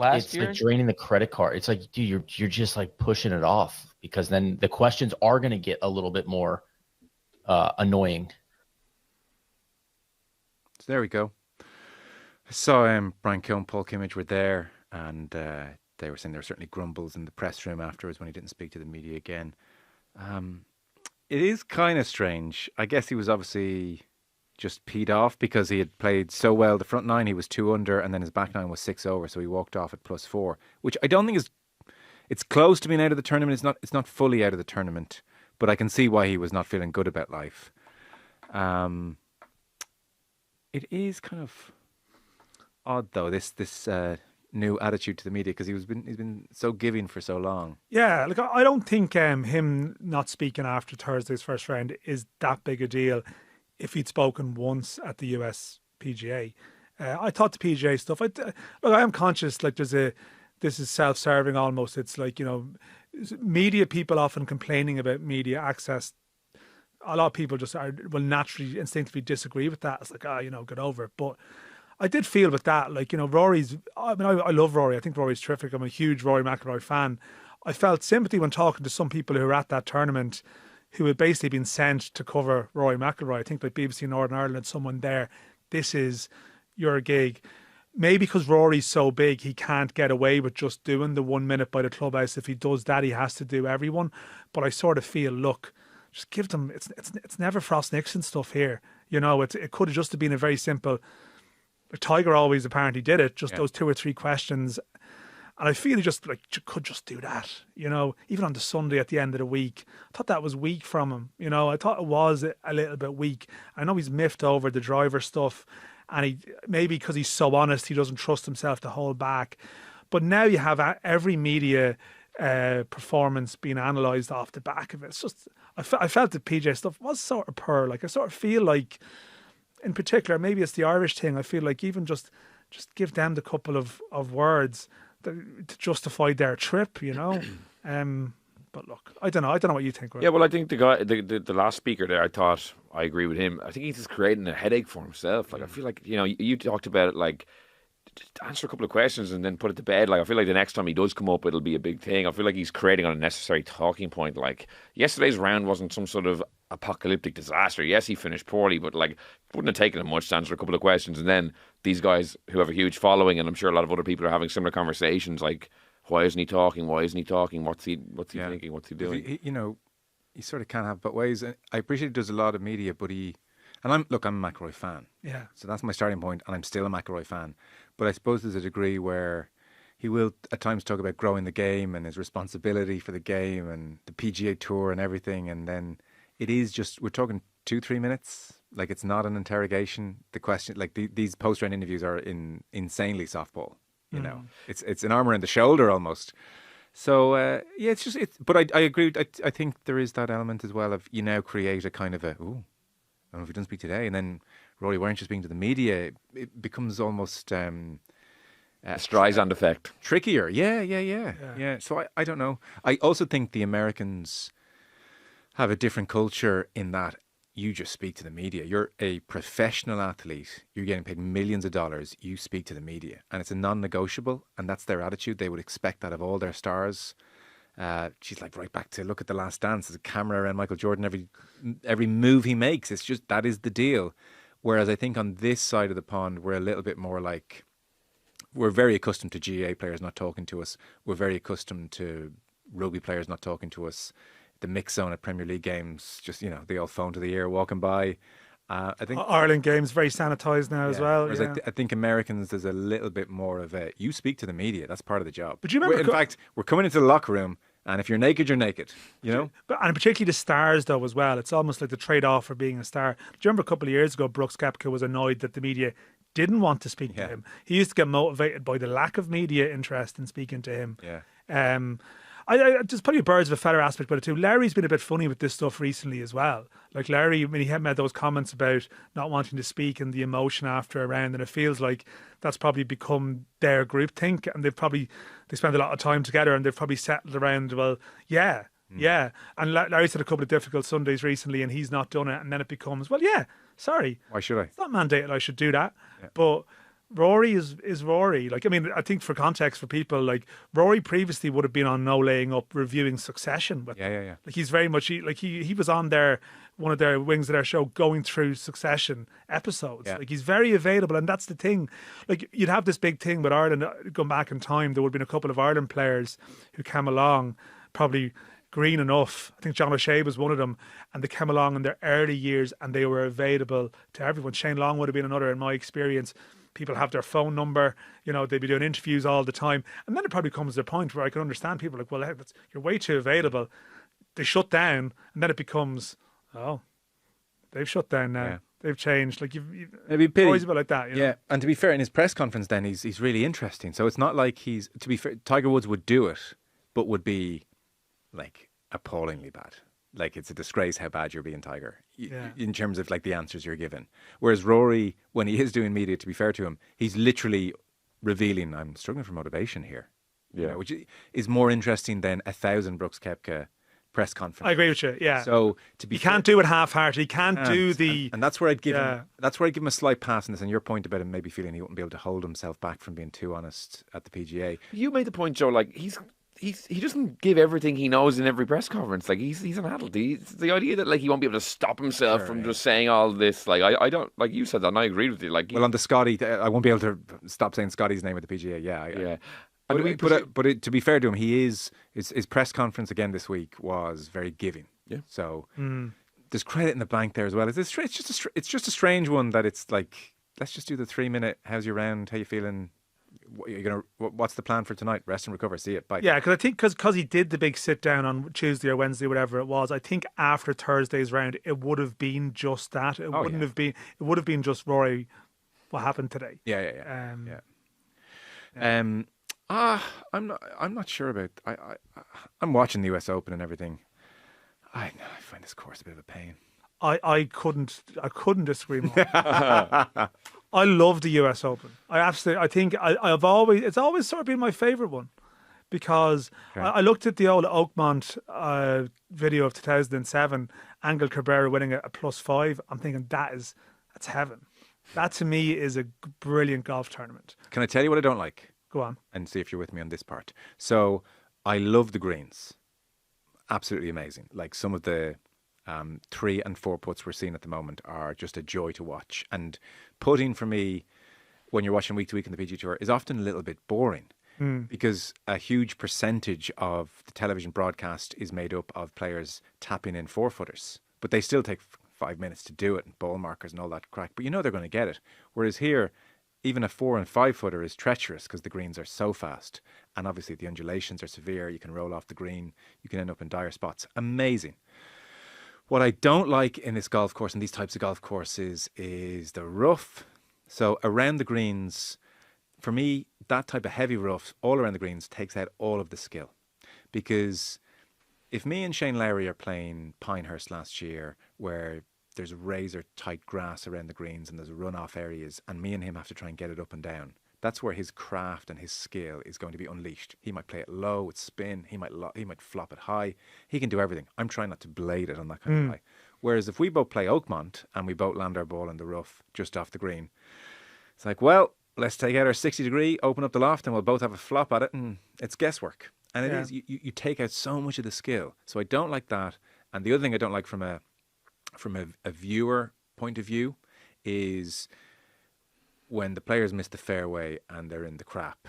draining the credit card. It's like, dude, you're just like pushing it off, because then the questions are going to get a little bit more annoying. So there we go. I saw Brian Keogh, Paul Kimmage were there, and they were saying there were certainly grumbles in the press room afterwards when he didn't speak to the media again. It is kind of strange. I guess he was obviously just peed off because he had played so well. The front nine, he was 2 under, and then his back nine was 6 over, so he walked off at +4, which I don't think is... It's close to being out of the tournament. It's not fully out of the tournament, but I can see why he was not feeling good about life. It is kind of... odd though, this new attitude to the media, because he's been so giving for so long. Yeah, like I don't think him not speaking after Thursday's first round is that big a deal. If he'd spoken once at the US PGA, I thought the PGA stuff. Look, I am conscious. Like this is self-serving almost. It's like, you know, media people often complaining about media access. A lot of people just will naturally instinctively disagree with that. It's like, you know, get over it. But I did feel with that, like, you know, I love Rory. I think Rory's terrific. I'm a huge Rory McIlroy fan. I felt sympathy when talking to some people who were at that tournament who had basically been sent to cover Rory McIlroy. I think like BBC Northern Ireland had someone there. This is your gig. Maybe because Rory's so big, he can't get away with just doing the 1 minute by the clubhouse. If he does that, he has to do everyone. But I sort of feel, look, just give them. It's never Frost Nixon stuff here. You know, it could have just been a very simple. Tiger always apparently did it. Just those 2 or 3 questions, and I feel he just like could just do that. You know, even on the Sunday at the end of the week, I thought that was weak from him. You know, I thought it was a little bit weak. I know he's miffed over the driver stuff. And he maybe because he's so honest, he doesn't trust himself to hold back. But now you have every media performance being analysed off the back of it. It's just I felt the PJ stuff was sort of poor. Like I sort of feel like, in particular, maybe it's the Irish thing. I feel like even just give them the couple of words to justify their trip. You know. But look, I don't know what you think. Right? Yeah, well, I think the guy, the last speaker there, I agree with him. I think he's just creating a headache for himself. Like, I feel like, you know, you talked about it, like, just answer a couple of questions and then put it to bed. Like, I feel like the next time he does come up, it'll be a big thing. I feel like he's creating an unnecessary talking point. Like, yesterday's round wasn't some sort of apocalyptic disaster. Yes, he finished poorly, but, like, it wouldn't have taken him much to answer a couple of questions. And then these guys who have a huge following, and I'm sure a lot of other people are having similar conversations, like, why isn't he talking? Why isn't he talking? What's he thinking? What's he doing? You know, you sort of can't have both ways. I appreciate he does a lot of media, but I'm a McIlroy fan. Yeah. So that's my starting point, and I'm still a McIlroy fan. But I suppose there's a degree where he will at times talk about growing the game and his responsibility for the game and the PGA Tour and everything, and then it is just, we're talking 2-3 minutes. Like, it's not an interrogation. The question, like these post-round interviews are insanely softball. You know, it's an arm around the shoulder almost. So yeah, But I agree. I think there is that element as well of you now create a kind of a I don't know if he doesn't speak today, and then Rory, why aren't you speaking to the media? It becomes almost Streisand effect. Trickier. Yeah. So I don't know. I also think the Americans have a different culture in that you just speak to the media. You're a professional athlete. You're getting paid millions of dollars. You speak to the media. And it's a non-negotiable. And that's their attitude. They would expect that of all their stars. She's like right back to look at The Last Dance. There's a camera around Michael Jordan. Every move he makes, it's just, that is the deal. Whereas I think on this side of the pond, we're a little bit more like, we're very accustomed to GA players not talking to us. We're very accustomed to rugby players not talking to us. The mix zone at Premier League games, just, you know, the old phone to the ear walking by. I think Ireland games very sanitised now as well. Whereas I think Americans, there's a little bit more of a, you speak to the media. That's part of the job. But do you remember? In fact, we're coming into the locker room, and if you're naked, you're naked. You know. And particularly the stars, though, as well. It's almost like the trade-off for being a star. Do you remember a couple of years ago, Brooks Koepka was annoyed that the media didn't want to speak to him. He used to get motivated by the lack of media interest in speaking to him. Yeah. I just probably a birds of a feather aspect about it too. Larry's been a bit funny with this stuff recently as well. Like Larry, when he had made those comments about not wanting to speak and the emotion after a round, and it feels like that's probably become their groupthink, and they spend a lot of time together, and they've probably settled around, well, yeah. And Larry's had a couple of difficult Sundays recently, and he's not done it, and then it becomes, well, yeah, sorry. Why should I? It's not mandated I should do that. Yeah. But Rory is Rory. Like, I mean, I think for context for people, like Rory previously would have been on No Laying Up reviewing Succession. But yeah. Like, he's very much he was on their one of their wings of their show going through Succession episodes. Yeah. Like, he's very available, and that's the thing. Like, you'd have this big thing with Ireland going back in time. There would have been a couple of Ireland players who came along, probably green enough. I think John O'Shea was one of them, and they came along in their early years and they were available to everyone. Shane Long would have been another in my experience. People have their phone number, you know, they'd be doing interviews all the time. And then it probably comes to a point where I can understand people like, well, you're way too available. They shut down, and then it becomes, oh, they've shut down now. they've changed. Like maybe pity. Always a bit like that. You know? Yeah, and to be fair, in his press conference, then he's really interesting. So it's not like he's. To be fair, Tiger Woods would do it, but would be like appallingly bad. Like it's a disgrace how bad you're being, Tiger, in terms of like the answers you're given. Whereas Rory, when he is doing media, to be fair to him, he's literally revealing, I'm struggling for motivation here. Yeah, which is more interesting than 1,000 Brooks Koepka press conference. I agree with you. Yeah. So to be, you can't do it half-hearted. You can't do the. And that's where I'd give him. That's where I'd give him a slight pass on this. And your point about him maybe feeling he wouldn't be able to hold himself back from being too honest at the PGA. You made the point, Joe. Like he doesn't give everything he knows in every press conference. Like he's an adult. The idea that like he won't be able to stop himself from just saying all this. Like I don't, like you said that, and I agreed with you. Like on the Scotty, I won't be able to stop saying Scotty's name at the PGA. Yeah. But to be fair to him, his press conference again this week was very giving. Yeah. So there's credit in the bank there as well. It's just a strange one that it's like, let's just do the 3-minute. How's your round? How you feeling? What's the plan for tonight? Rest and recover. See it. Bye. Yeah, because I think because he did the big sit down on Tuesday or Wednesday, whatever it was. I think after Thursday's round, it would have been just that. It wouldn't have been. It would have been just Rory. What happened today? Yeah. I'm not sure about. I'm watching the US Open and everything. I find this course a bit of a pain. I couldn't disagree more. I love the US Open. I think I've always, it's always sort of been my favourite one, because I looked at the old Oakmont video of 2007, Angel Cabrera winning at a +5. I'm thinking that's heaven. That to me is a brilliant golf tournament. Can I tell you what I don't like? Go on. And see if you're with me on this part. So I love the greens. Absolutely amazing. Like some of the 3 and 4 putts we're seeing at the moment are just a joy to watch. And putting for me, when you're watching week to week in the PGA Tour, is often a little bit boring because a huge percentage of the television broadcast is made up of players tapping in 4-footers. But they still take 5 minutes to do it, and ball markers and all that crack. But you know they're going to get it. Whereas here, even a 4 and 5-footer is treacherous because the greens are so fast. And obviously the undulations are severe. You can roll off the green. You can end up in dire spots. Amazing. What I don't like in this golf course and these types of golf courses is the rough. So around the greens, for me, that type of heavy rough all around the greens takes out all of the skill. Because if me and Shane Lowry are playing Pinehurst last year, where there's razor tight grass around the greens and there's runoff areas, and me and him have to try and get it up and down, that's where his craft and his skill is going to be unleashed. He might play it low with spin. He might flop it high. He can do everything. I'm trying not to blade it on that kind of high. Whereas if we both play Oakmont and we both land our ball in the rough just off the green, it's like, well, let's take out our 60 degree, open up the loft, and we'll both have a flop at it, and it's guesswork. And it is. You take out so much of the skill. So I don't like that. And the other thing I don't like from a viewer point of view is when the players miss the fairway and they're in the crap.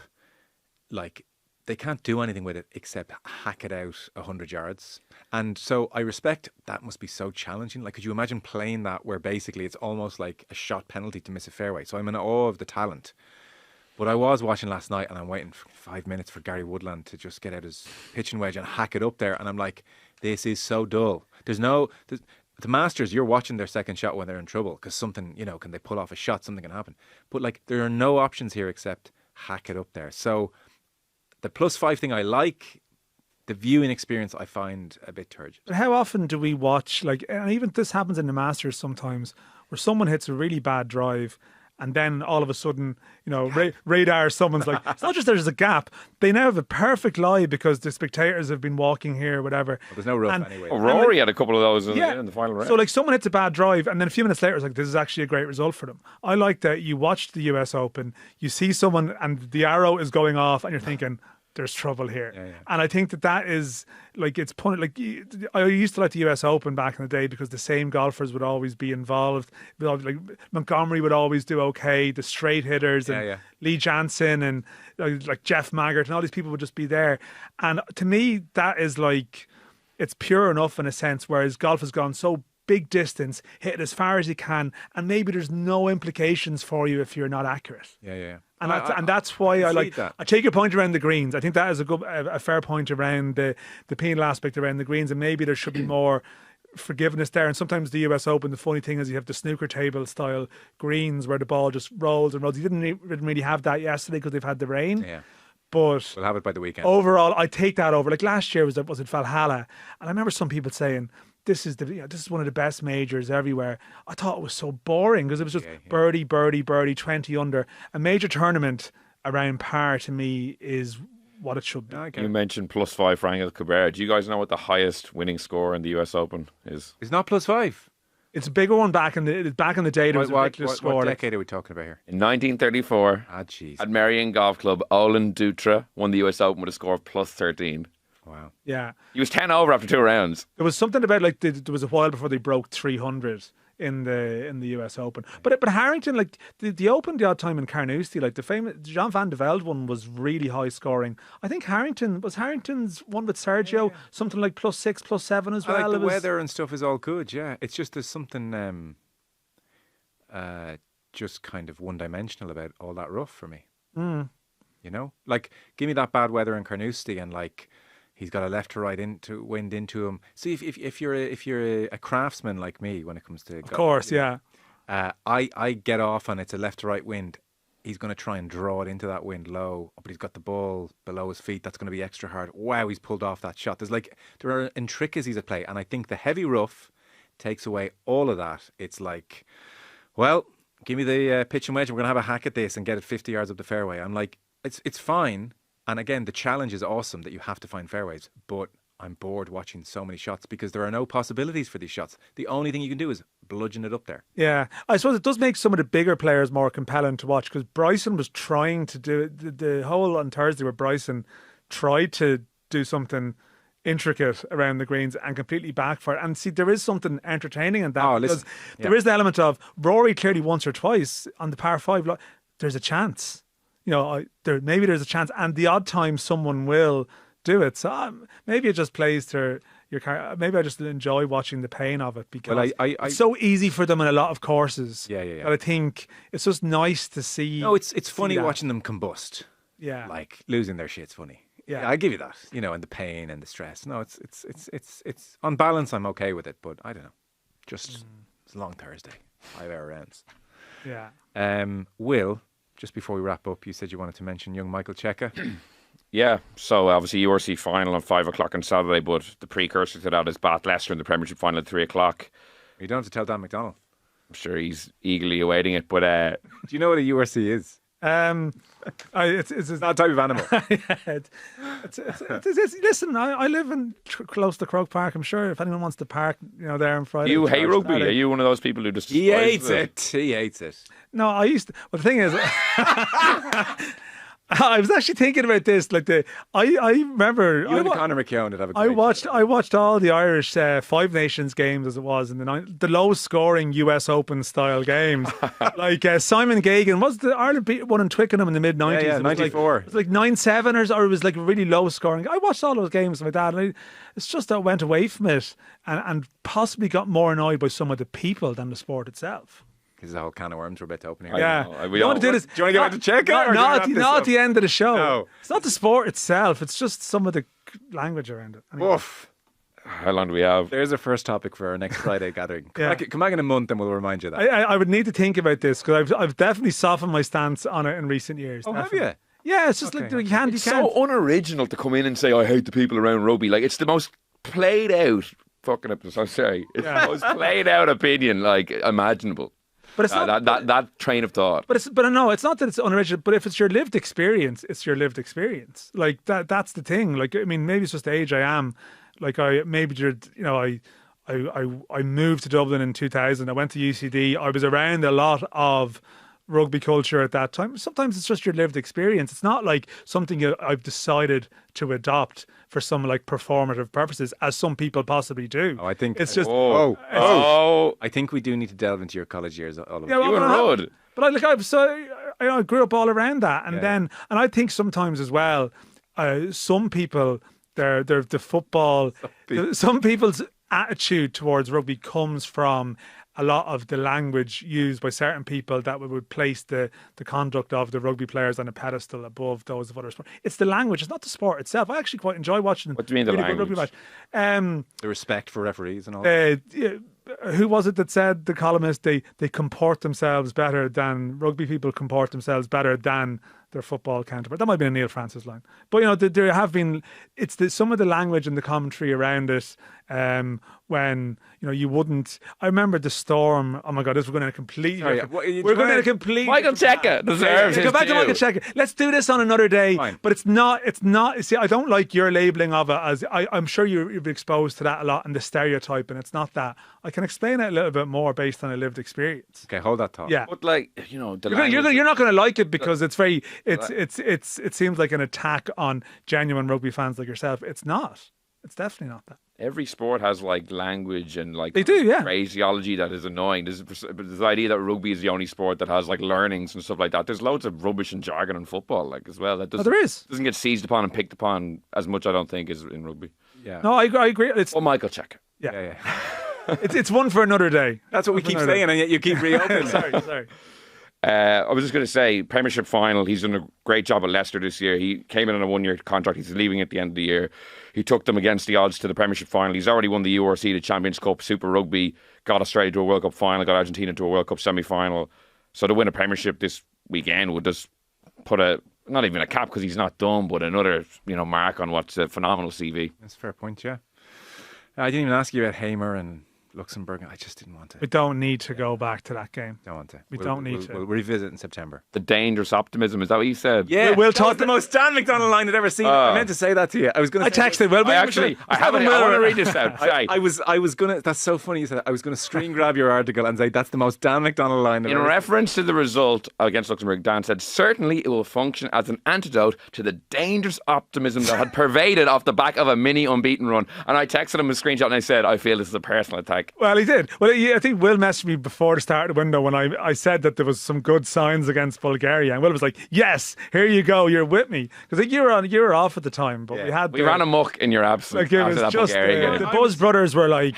Like, they can't do anything with it except hack it out 100 yards. And so I respect that must be so challenging. Like, could you imagine playing that where basically it's almost like a shot penalty to miss a fairway? So I'm in awe of the talent. But I was watching last night and I'm waiting for 5 minutes for Gary Woodland to just get out his pitching wedge and hack it up there. And I'm like, this is so dull. The Masters, you're watching their second shot when they're in trouble because something, can they pull off a shot? Something can happen. But like, there are no options here except hack it up there. So the +5 thing I like, the viewing experience I find a bit turgid. But how often do we watch, like, and even this happens in the Masters sometimes, where someone hits a really bad drive and then all of a sudden, radar, someone's like, it's not just there's a gap. They now have a perfect lie because the spectators have been walking here, whatever. Well, there's no rough anyway. Well, Rory had a couple of those in the final round. So like someone hits a bad drive and then a few minutes later it's like, this is actually a great result for them. I like that you watch the US Open, you see someone and the arrow is going off and you're thinking, there's trouble here. Yeah. And I think that is like, it's like, I used to like the US Open back in the day because the same golfers would always be involved. Like Montgomery would always do okay, the straight hitters and Lee Jansen and like Jeff Maggart and all these people would just be there. And to me, that is like, it's pure enough in a sense, whereas golf has gone so big distance, hit it as far as you can, and maybe there's no implications for you if you're not accurate. Yeah. And that's why I like that. I take your point around the greens. I think that is a fair point around the penal aspect around the greens, and maybe there should be more forgiveness there. And sometimes the US Open, the funny thing is you have the snooker table style greens where the ball just rolls and rolls. You didn't really have that yesterday because they've had the rain. Yeah. But we'll have it by the weekend. Overall, I take that over. Like last year was it Valhalla, and I remember some people saying this is one of the best majors everywhere. I thought it was so boring because it was just birdie, 20 under. A major tournament around par to me is what it should be. You mentioned +5 for Angel Cabrera. Do you guys know what the highest winning score in the US Open is? It's not +5. It's a bigger one back in the day. There was a ridiculous score. What decade are we talking about here? In 1934, at Merion Golf Club, Olin Dutra won the US Open with a score of +13. Wow. Yeah. He was 10 over after 2 rounds. There was something about there was a while before they broke 300 in the US Open. But Harrington, like the Open the odd time in Carnoustie, like the famous Jean Van de Velde one was really high scoring. I think Harrington's one with Sergio something like +6, +7 as well. Like the weather and stuff is all good. Yeah, it's just there's something just kind of one-dimensional about all that rough for me. Mm. You know, like give me that bad weather in Carnoustie and like. He's got a left to right wind into him. See, if you're a craftsman like me when it comes to golf, of course, yeah. I get off and it's a left to right wind. He's going to try and draw it into that wind low, but he's got the ball below his feet. That's going to be extra hard. Wow, he's pulled off that shot. There are intricacies at play, and I think the heavy rough takes away all of that. It's like, well, give me the pitch and wedge. We're going to have a hack at this and get it 50 yards up the fairway. I'm like, it's fine. And again, the challenge is awesome that you have to find fairways, but I'm bored watching so many shots because there are no possibilities for these shots. The only thing you can do is bludgeon it up there. Yeah, I suppose it does make some of the bigger players more compelling to watch because Bryson was trying to do the whole on Thursday where Bryson tried to do something intricate around the greens and completely backfired. And see, there is something entertaining in that because there is the element of Rory clearly once or twice on the par 5. There's a chance. You know, maybe there's a chance, and the odd time someone will do it. So maybe it just plays to your car. Maybe I just enjoy watching the pain of it because it's so easy for them in a lot of courses. Yeah. That I think it's just nice to see. No, it's funny watching them combust. Yeah, like losing their shit's funny. Yeah, I give you that. You know, and the pain and the stress. No, it's on balance. I'm okay with it, but I don't know. Just it's a long Thursday, 5-hour rounds. Yeah. Will. Just before we wrap up, you said you wanted to mention young Michael Cheika. Yeah, so obviously URC final on 5 o'clock on Saturday, but the precursor to that is Bath Leicester in the Premiership final at 3 o'clock. You don't have to tell Dan McDonnell. I'm sure he's eagerly awaiting it, but... Do you know what a URC is? It's not a type of animal. Listen, I live close to Croke Park. I'm sure if anyone wants to park, there on Friday. You hate rugby? Are you one of those people who just... He hates it. He hates it. No, I used to... Well, the thing is... I was actually thinking about this. I remember you and Conor McKeown did have a great I watched all the Irish Five Nations games as it was in the low scoring US Open style games. Simon Gagan was the Ireland won in Twickenham in the mid 90s. Yeah, 94. It was like 9-7 or it was like really low scoring. I watched all those games with my dad, and it's just that I went away from it and possibly got more annoyed by some of the people than the sport itself. This is a whole can of worms we're about to open here. Yeah. You want to do this? Do you want to get back to Cheika? Not at the end of the show. No. It's not the sport itself. It's just some of the language around it. Anyway. Oof. How long do we have? There's a first topic for our next Friday gathering. Come back in a month and we'll remind you that. I would need to think about this because I've definitely softened my stance on it in recent years. Oh, definitely. have you? Yeah, it's just you can't. It's so unoriginal to come in and say, I hate the people around rugby. Like, it's the most played out fucking episode. I'm sorry. It's the most played out opinion, imaginable. But it's not that train of thought. But no, it's not that it's unoriginal. But if it's your lived experience, it's your lived experience. That's the thing. Maybe it's just the age I am. I moved to Dublin in 2000. I went to UCD. I was around a lot of rugby culture at that time. Sometimes it's just your lived experience. It's not like something I've decided to adopt for some performative purposes, as some people possibly do. I think it's just. I think we do need to delve into your college years. All of you and Rod. But I grew up all around that, and I think sometimes as well, some people, the football, some people's attitude towards rugby comes from a lot of the language used by certain people that would place the conduct of the rugby players on a pedestal above those of other sports. It's the language, it's not the sport itself. I actually quite enjoy watching. What do you mean the language? Rugby match. The respect for referees and all that. Who was it that said, the columnist, they comport themselves better than rugby people comport themselves better than their football counterpart? That might have been a Neil Francis line. But, you know, there have been, it's some of the language and the commentary around it when, you know, you wouldn't, I remember the Storm, oh my God, we're going in a completely we're going in a completely Michael Cheika deserves his go back to due. Michael Cheika. Let's do this on another day. Fine. But it's not, see, I don't like your labelling of it as, I'm sure you've been exposed to that a lot and the stereotype, and it's not that. I can explain it a little bit more based on a lived experience. Okay, hold that thought. Yeah. But like, you know, You're not going to like it because it's very, it seems like an attack on genuine rugby fans like yourself. It's not. It's definitely not that. every sport has like language and like they do, yeah, phraseology that is annoying. There's this idea that rugby is the only sport that has like learnings and stuff like that. There's loads of rubbish and jargon in football, like as well. That doesn't, there is. Doesn't get seized upon and picked upon as much, I don't think, as in rugby. Yeah. No, I agree. It's Michael Cheika. Yeah. It's one for another day. That's what we keep saying, and yet you keep reopening. Sorry. I was just going to say, Premiership final, he's done a great job at Leicester this year. He came in on a one-year contract. He's leaving at the end of the year. He took them against the odds to the Premiership final. He's already won the URC, the Champions Cup, Super Rugby, got Australia to a World Cup final, got Argentina to a World Cup semi-final. So to win a Premiership this weekend would just put not even a cap because he's not done, but another mark on what's a phenomenal CV. That's a fair point, yeah. I didn't even ask you about Hamer and Luxembourg. I just didn't want to. We don't need to go back to that game. Don't want to. We don't need to. We'll revisit in September. The dangerous optimism, is that what you said? Yeah, we'll that talk. was the most Dan McDonald line I'd ever seen. I meant to say that to you. I was going to. I texted. Well, I want to read this out. I was going to. That's so funny you said that. I was going to screen grab your article and say that's the most Dan McDonald line. In reference to the result against Luxembourg, Dan said, certainly it will function as an antidote to the dangerous optimism that had pervaded off the back of a mini unbeaten run. And I texted him a screenshot and I said, I feel this is a personal attack. Well, he did. Well, I think Will messaged me before the start of the window when I said that there was some good signs against Bulgaria, and Will was like, "Yes, here you go, you're with me." Because I think you were off at the time, but we ran amok in your absence. Like it was just the Buzz brothers were like,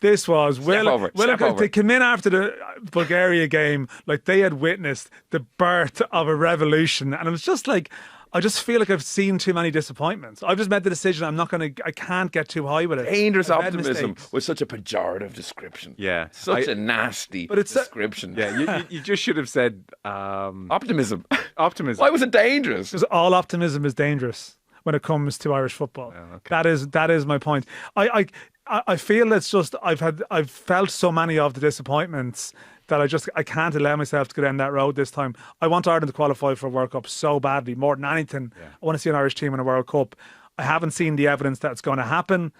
"This was Will." They came in after the Bulgaria game like they had witnessed the birth of a revolution, and it was just like, I just feel like I've seen too many disappointments. I've just made the decision I can't get too high with it. Dangerous optimism was such a pejorative description. Yeah. Such a nasty description. Yeah, you just should have said optimism. Optimism. Why was it dangerous? Because all optimism is dangerous when it comes to Irish football. Oh, okay. That is my point. I feel it's just I've felt so many of the disappointments that I can't allow myself to go down that road this time. I want Ireland to qualify for a World Cup so badly, more than anything. Yeah. I want to see an Irish team in a World Cup. I haven't seen the evidence that it's going to happen,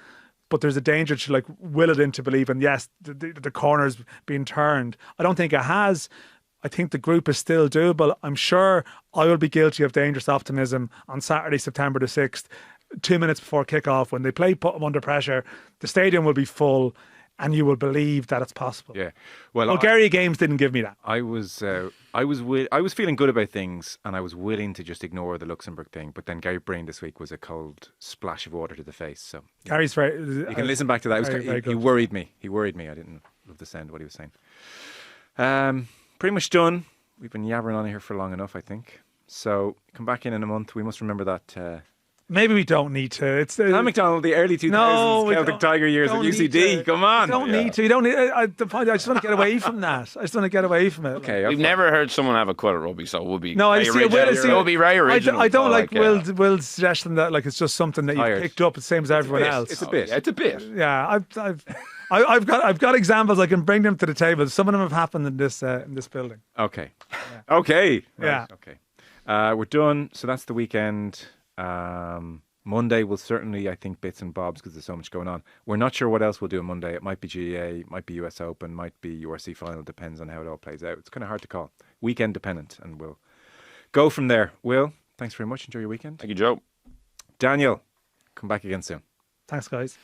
but there's a danger to will it into believing, yes, the corner's being turned. I don't think it has. I think the group is still doable. I'm sure I will be guilty of dangerous optimism on Saturday, September the 6th, 2 minutes before kickoff, when they put them under pressure. The stadium will be full, and you will believe that it's possible. Yeah, well, Bulgaria games didn't give me that. I was feeling good about things, and I was willing to just ignore the Luxembourg thing. But then Gary Breen this week was a cold splash of water to the face. So Gary's very. You can listen back to that. He worried me. He worried me. I didn't love the sound of what he was saying. Pretty much done. We've been yabbering on here for long enough, I think. So come back in a month. We must remember that. Maybe we don't need to. It's Dan McDonald, the early 2000s Celtic Tiger years at UCD. Come on. You don't need to. You don't need. I just want to get away from that. I just want to get away from it. Okay. We've never heard someone have a quit at rugby, so we'll be. No, I see. We'll be very original. I don't like Will's suggestion that it's just something that you picked up the same as everyone else. It's a bit. It's a bit. Yeah, I've got examples. I can bring them to the table. Some of them have happened in this building. Okay. Yeah. Okay. Right. Yeah. Okay. We're done. So that's the weekend. Monday will certainly, I think, bits and bobs because there's so much going on. We're not sure what else we'll do on Monday. It might be GAA, might be US Open, might be URC final. Depends on how it all plays out. It's kind of hard to call. Weekend dependent, and we'll go from there. Will, thanks very much. Enjoy your weekend. Thank you, Joe. Daniel, come back again soon. Thanks, guys.